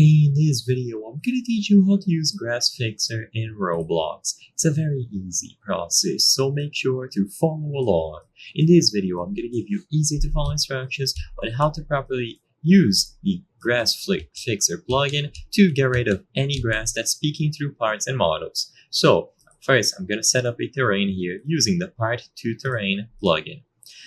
In this video, I'm gonna teach you how to use Grass Fixer in Roblox. It's a very easy process, so make sure to follow along. In this video, I'm gonna give you easy to follow instructions on how to properly use the Fixer plugin to get rid of any grass that's peeking through parts and models. So first, I'm gonna set up a terrain here using the Part to Terrain plugin.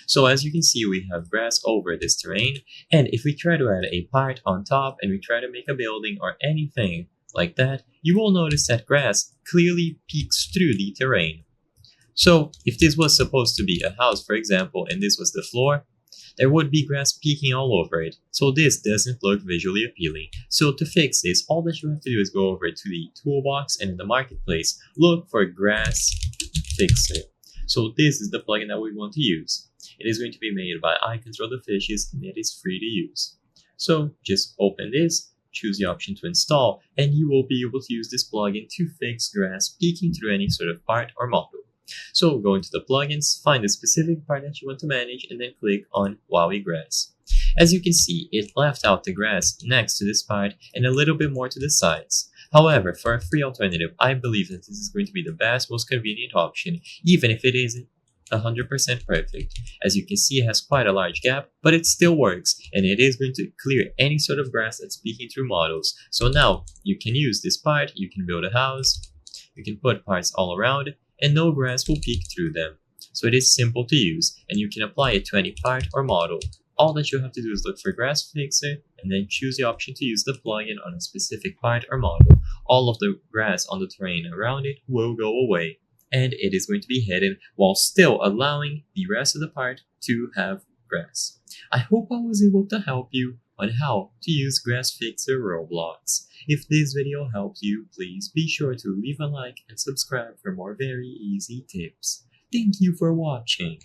So as you can see, we have grass over this terrain, and if we try to add a part on top and we try to make a building or anything like that, you will notice that grass clearly peeks through the terrain. So if this was supposed to be a house, for example, and this was the floor, there would be grass peeking all over it. So this doesn't look visually appealing. So to fix this, all that you have to do is go over to the toolbox and in the marketplace, look for Grass Fixer. So this is the plugin that we want to use. It is going to be made by I Control the Fishes and it is free to use. So just open this, choose the option to install, and you will be able to use this plugin to fix grass peeking through any sort of part or model. So go into the plugins, find the specific part that you want to manage, and then click on Wowie Grass. As you can see, it left out the grass next to this part and a little bit more to the sides. However, for a free alternative, I believe that this is going to be the best, most convenient option, even if it isn't 100% perfect. As you can see, it has quite a large gap, but it still works, and it is going to clear any sort of grass that's peeking through models. So now you can use this part, you can build a house, you can put parts all around, and no grass will peek through them. So it is simple to use, and you can apply it to any part or model. All that you have to do is look for Grass Fixer and then choose the option to use the plugin on a specific part or model. All of the grass on the terrain around it will go away, and it is going to be hidden while still allowing the rest of the part to have grass. I hope I was able to help you on how to use Grass Fixer Roblox. If this video helped you, please be sure to leave a like and subscribe for more very easy tips. Thank you for watching.